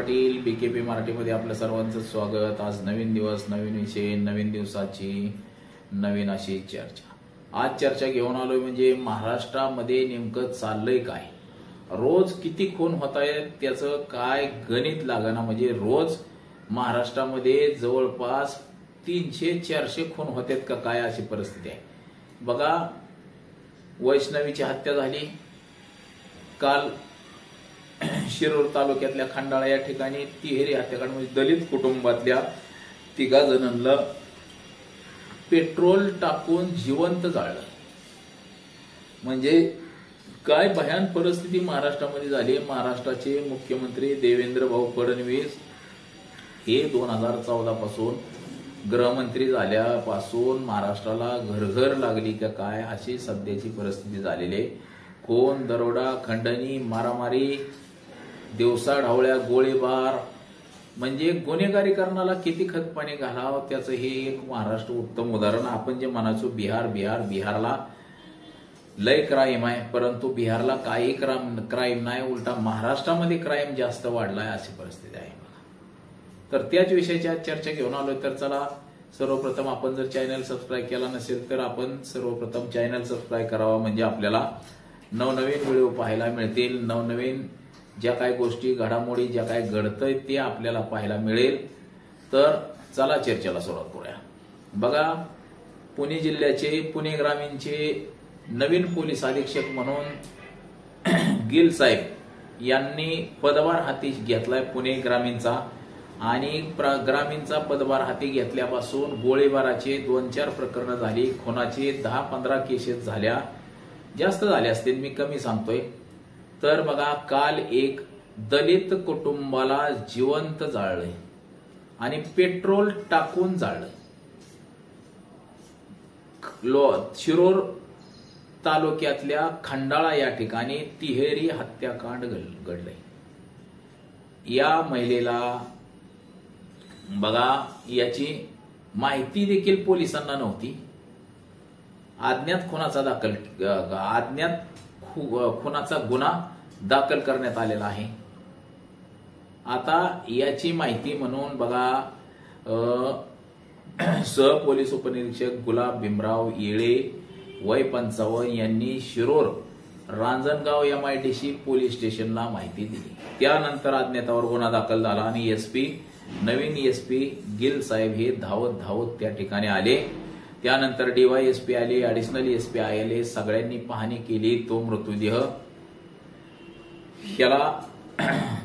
Patil, BKP मराठीमध्ये आपलं सर्वांचं स्वागत। आज नवीन दिवस, नवीन विषय, नवीन दिवसाची नवीन अशी चर्चा। आज चर्चा घेऊन आलोय म्हणजे महाराष्ट्रामध्ये नेमकं चाललंय काय, रोज किती खून होत आहेत त्याचं काय गणित लागना। म्हणजे रोज महाराष्ट्रामध्ये जवळपास 300-400 खून होतात का काय अशी परिस्थिती आहे। बघा, वैष्णवीची हत्या झाली काल शिरूर तालुक्यातल्या खंडाळा या ठिकाणी। तिहेरी हत्याकांड म्हणजे दलित कुटुंबातल्या 3 जणांना पेट्रोल टाकून जिवंत जाळलं। म्हणजे काय भयान परिस्थिती महाराष्ट्रामध्ये झाली। महाराष्ट्राचे मुख्यमंत्री देवेंद्र भाऊ फडणवीस हे 2014 पासून गृहमंत्री झाल्यापासून महाराष्ट्राला घरघर लागली का काय अशी सध्याची परिस्थिती झालेली आहे। खून, दरोडा, खंडणी, मारामारी, दिवसाढवळ्या गोळीबार, म्हणजे गुन्हेगारीकरणाला किती खतपाणी घालावं त्याचं हे एक महाराष्ट्र उत्तम उदाहरण। आपण जे म्हणायचो बिहारला लय क्राईम आहे, परंतु बिहारला काही क्राईम नाही, उलटा महाराष्ट्रामध्ये क्राईम जास्त वाढलाय अशी परिस्थिती आहे। तर त्याच विषयाची आज चर्चा घेऊन आलोय। तर चला, सर्वप्रथम आपण जर चॅनल सबस्क्राईब केला नसेल तर आपण सर्वप्रथम चॅनल सबस्क्राईब करावा, म्हणजे आपल्याला नवनवीन व्हिडिओ पाहायला मिळतील। नवनवीन ज्या काही गोष्टी घडामोडी ज्या काही घडतंय ते आपल्याला पाहायला मिळेल। तर चला चर्चेला सुरुवात करूया। बघा, पुणे जिल्ह्याचे पुणे ग्रामीणचे नवीन पोलीस अधीक्षक म्हणून गिल साहेब यांनी पदभार हाती घेतलाय पुणे ग्रामीणचा। आणि ग्रामीणचा पदभार हाती घेतल्यापासून गोळीबाराचे 2-4 प्रकरणं झाली, खुनाचे 10-15 केसेस झाल्या, जास्त झाले असतील, मी कमी सांगतोय। तर बघा, काल एक दलित कुटुंबाला जिवंत जाळलंय आणि पेट्रोल टाकून जाळलं। शिरूर तालुक्यातल्या खंडाळा या ठिकाणी तिहेरी हत्याकांड घडलंय। या महिलेला बघा, याची माहिती देखील पोलिसांना नव्हती। अज्ञात खुनाचा गुन्हा दाखल करण्यात आलेला आहे। आता याची माहिती म्हणून बघा, सहपोलीस उपनिरीक्षक गुलाब भीमराव येळे वय 55 यांनी शिरूर रांजणगाव MIDC पोलीस स्टेशनला माहिती दिली। त्यानंतर अज्ञातावर गुन्हा दाखल झाला आणि नवीन एसपी गिल साहेब हे धावत त्या ठिकाणी आले। त्यानंतर DYSP आले, ऍडिशनल एसपी आले, सगळ्यांनी पाहणी केली। तो मृतदेह ह्याला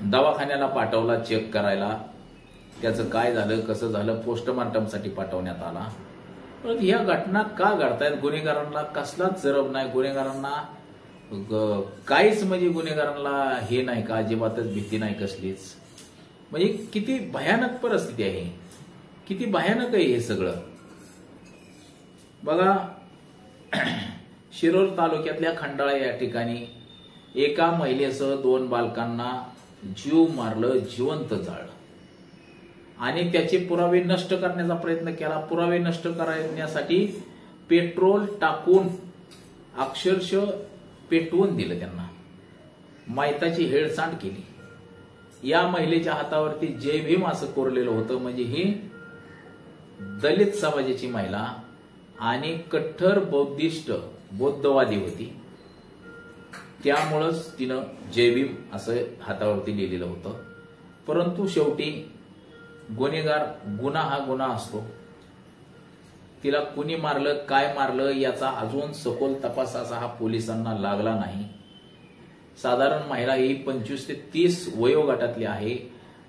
दवाखान्याला पाठवला चेक करायला, त्याचं काय झालं कसं झालं पोस्टमार्टमसाठी पाठवण्यात आला। पण ह्या घटना का घडतायत? गुन्हेगारांना कसलाच जरब नाही, गुन्हेगारांना काहीच, म्हणजे गुन्हेगारांना हे नाही का, अजिबातच भीती नाही कसलीच। म्हणजे किती भयानक परिस्थिती आहे, किती भयानक आहे हे सगळं। बघा, शिरूर तालुक्यातल्या खंडाळा या ठिकाणी एका महिलेसह 2 बालकांना जीव मारलं, जिवंत जाळलं आणि त्याचे पुरावे नष्ट करण्याचा प्रयत्न केला। पुरावे नष्ट करण्यासाठी पेट्रोल टाकून अक्षरशः पेटवून दिलं, त्यांना मायताची हेळसांड केली। या महिलेच्या हातावरती जय भीम असं कोरलेलं होतं, म्हणजे ही दलित समाजाची महिला आणि कट्टर बौद्धवादी होती, त्यामुळंच तिनं जय भीम असं हातावरती लिहिलेलं होतं। परंतु शेवटी गुन्हा हा गुन्हा असतो। तिला कुणी मारलं, काय मारलं याचा अजून सखोल तपास असा हा पोलिसांना लागला नाही। साधारण महिला ही 25 ते 30 वयोगटातली आहे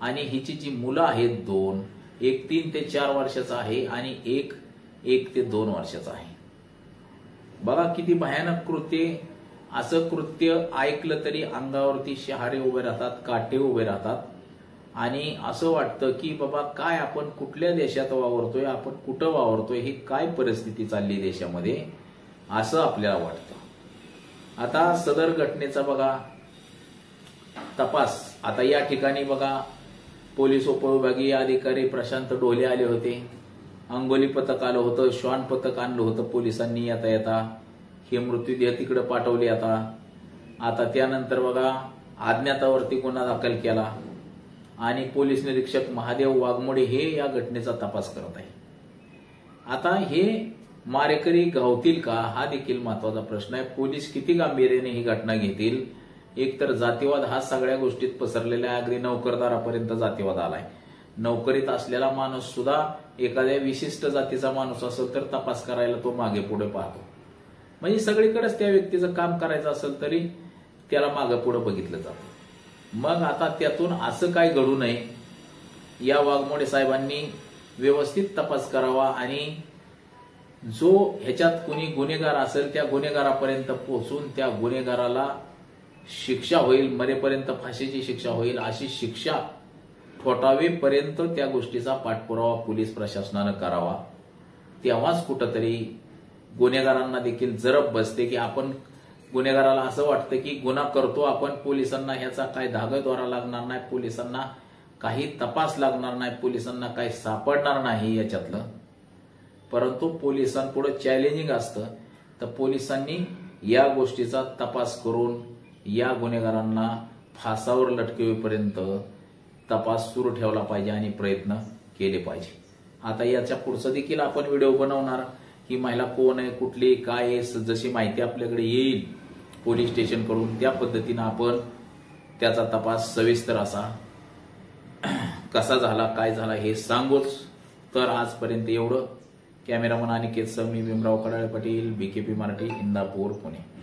आणि हिची जी मुलं आहेत 2, एक 3 ते 4 वर्षाचा आहे आणि एक 1 ते 2 वर्षाचा आहे। बघा किती भयानक कृत्य। असं कृत्य ऐकलं तरी अंगावरती शहारे उभे राहतात, काटे उभे राहतात आणि असं वाटतं की बाबा काय आपण कुठल्या देशात वावरतोय, आपण कुठं वावरतोय, ही काय परिस्थिती चालली देशामध्ये असं आपल्याला वाटतं। आता सदर घटनेचा बघा तपास, आता या ठिकाणी बघा पोलीस उपविभागीय अधिकारी प्रशांत ढोले आले होते, अंगोली पथक आलं होतं, श्वान पथक आणलं होतं पोलिसांनी। येता हे मृतदेह तिकडे पाठवले। आता त्यानंतर बघा अज्ञातावरती गुन्हा दाखल केला आणि पोलीस निरीक्षक महादेव वाघमोडे हे या घटनेचा तपास करत आहे. आता हे मारेकरी गावतील का हा देखील महत्वाचा प्रश्न आहे. पोलीस किती गांभीर्याने ही घटना घेतील. एकतर जातीवाद हा सगळ्या गोष्टीत पसरलेला आहे. अगदी नोकरदारापर्यंत जातीवाद आलाय. नोकरीत असलेला माणूस सुद्धा एखाद्या विशिष्ट जातीचा माणूस असेल तर तपास करायला तो मागे पुढे पाहतो. म्हणजे सगळीकडेच त्या व्यक्तीचं काम करायचं असेल तरी त्याला मागे पुढे बघितलं जातं. मग आता त्यातून असं काय घडू नये या वाघमोडे साहेबांनी व्यवस्थित तपास करावा आणि जो ह्याच्यात कुणी गुन्हेगार असेल त्या गुन्हेगारापर्यंत पोहोचून त्या गुन्हेगाराला शिक्षा होईल, मरेपर्यंत फाशीची शिक्षा होईल अशी शिक्षा ठोठावेपर्यंत त्या गोष्टीचा पाठपुरावा पोलीस प्रशासनानं करावा. तेव्हाच कुठंतरी गुन्हेगारांना देखील जरब बसते की आपण गुन्हेगाराला असं वाटतं की गुन्हा करतो आपण, पोलिसांना ह्याचा काय धागदोरा लागणार नाही, पोलिसांना काही तपास लागणार नाही, पोलिसांना काही सापडणार नाही याच्यातलं. परंतु पोलिसांपुढे चॅलेंजिंग असतं. तर पोलिसांनी या गोष्टीचा तपास करून या गुन्हेगारांना फासावर लटकवेपर्यंत तपास सुरू ठेवला पाहिजे आणि प्रयत्न केले पाहिजे. आता याच्या पुढचं देखील आपण व्हिडिओ बनवणार. ही महिला कोण आहे, कुठली, काय आहे, जशी माहिती आपल्याकडे येईल पोलीस स्टेशनकडून त्या पद्धतीनं आपण त्याचा तपास सविस्तर असा कसा झाला, काय झाला हे सांगूच. तर आजपर्यंत एवढं. कॅमेरामन अनिकेत सर, मी भीमराव कडाळे पाटील, BKP मराठी, इंदापूर, पुणे.